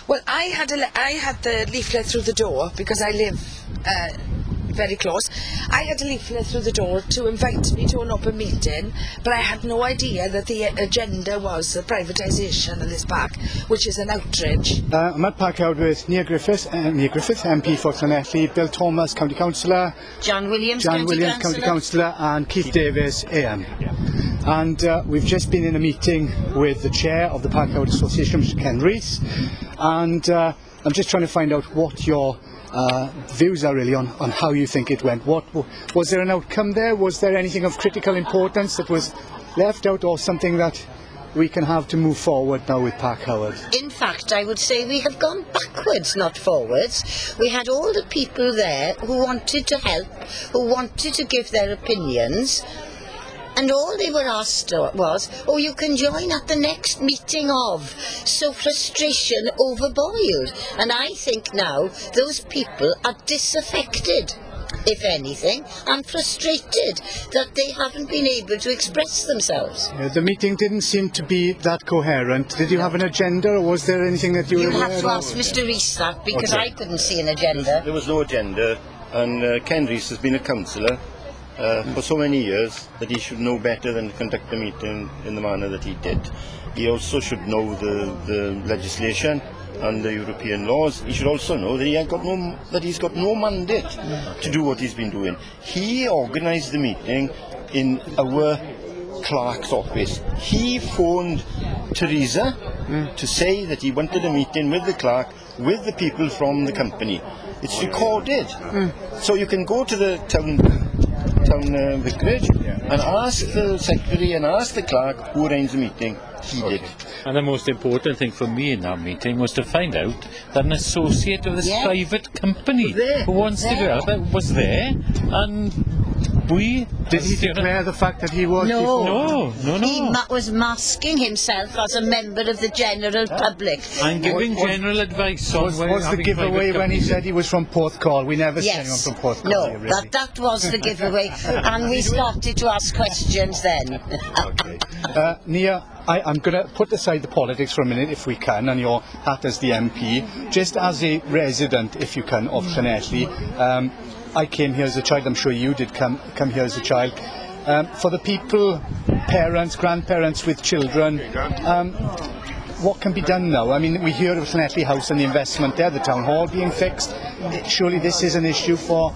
Well, I had the leaflet through the door because I live very close. I had a leaflet through the door to invite me to an open meeting, but I had no idea that the agenda was the privatisation of this park, which is an outrage. I'm at Parc Howard with Nia Griffith, MP for Llanelli, Bill Thomas, County Councillor, John Williams, County Councillor, and Keith Davis, AM. And we've just been in a meeting with the chair of the Parc Howard Association, Mr. Ken Rees, and I'm just trying to find out what your views are really on how you think it went. Was there an outcome there? Was there anything of critical importance that was left out, or something that we can have to move forward now with Parc Howard? In fact, I would say we have gone backwards, not forwards. We had all the people there who wanted to help, who wanted to give their opinions, and all they were asked was, oh, you can join at the next meeting of. So frustration overboiled. And I think now those people are disaffected, if anything, and frustrated that they haven't been able to express themselves. The meeting didn't seem to be that coherent. Did you have an agenda, or was there anything that you were aware of? You have to ask Mr. Rees that, because I couldn't see an agenda. There was no agenda, and Ken Rees has been a councillor for so many years that he should know better than to conduct the meeting in the manner that he did. He also should know the legislation and the European laws. He should also know that he's got no mandate to do what he's been doing. He organised the meeting in our clerk's office. He phoned Teresa to say that he wanted a meeting with the clerk, with the people from the company. It's recorded. So you can go to the town vicarage and ask the secretary and ask the clerk who arranged the meeting. He did. And the most important thing for me in that meeting was to find out that an associate of this private company who wants to develop it was there, and did he declare the fact that he was? No. He was masking himself as a member of the general public. I'm giving general advice on was the giveaway when he said he was from Porthcawl? We never said anyone from Porthcawl. No, here, really. that was the giveaway, and we started to ask questions then. Okay. Nia, I'm going to put aside the politics for a minute, if we can, and your hat as the MP. Just as a resident, if you can, of Llanelli, I came here as a child. I'm sure you did come here as a child. For the people, parents, grandparents with children, what can be done now? I mean, we hear of Llanelli House and the investment there, the town hall being fixed. Surely this is an issue for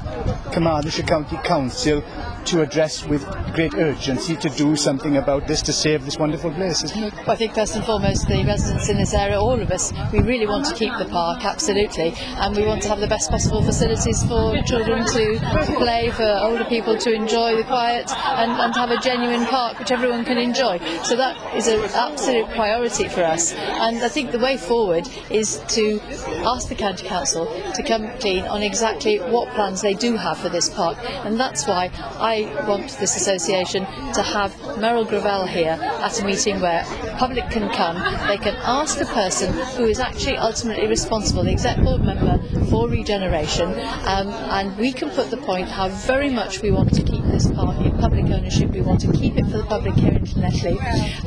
Carmarthenshire County Council to address with great urgency, to do something about this, to save this wonderful place, isn't it? Well, I think first and foremost the residents in this area, all of us, we really want to keep the park, absolutely, and we want to have the best possible facilities for children to play, for older people to enjoy the quiet, and have a genuine park which everyone can enjoy. So that is an absolute priority for us, and I think the way forward is to ask the County Council to come clean on exactly what plans they do have for this park, and that's why I want this association to have Meryl Gravel here at a meeting where the public can come. They can ask the person who is actually ultimately responsible, the exec board member for regeneration, and we can put the point how very much we want to keep this park in public ownership. We want to keep it for the public here in Llanelli,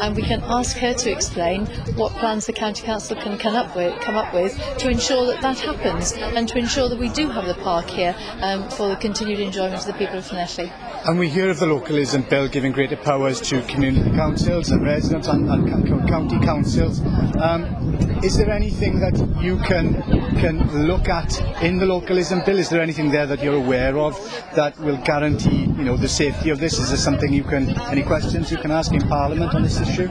and we can ask her to explain what plans the County Council can come up with to ensure that that happens, and to ensure that we do have the park here for the continued enjoyment of the people of Llanelli. And we hear of the localism bill giving greater powers to community councils and residents and county councils. Is there anything that you can look at in the localism bill? Is there anything there that you're aware of that will guarantee, the safety of this? Is there something any questions you can ask in Parliament on this issue?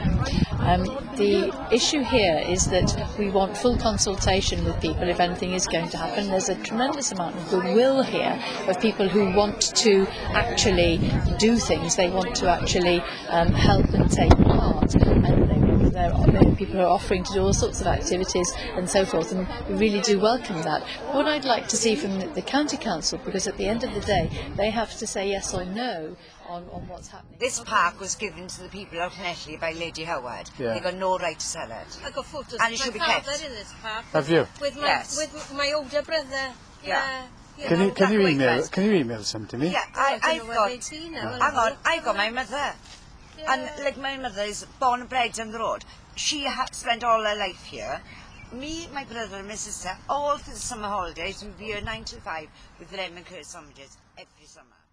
The issue here is that we want full consultation with people if anything is going to happen. There's a tremendous amount of goodwill here of people who want to actually do things. They want to actually help and take part, and there are people who are offering to do all sorts of activities and so forth, and we really do welcome that. What I'd like to see from the County Council, because at the end of the day they have to say yes or no on what's happening. This park was given to the people of Llanelli by Lady Howard. They got no right to sell it. I got photos and it of should my be kept. father in this park. Have you? With my older brother. Yeah. Can you email some to me? Yeah, I've got my mother. And like my mother is born and bred on the road. She spent all her life here. Me, my brother and my sister, all through the summer holidays, we'll be here 9 till 5 with lemon curd sandwiches every summer.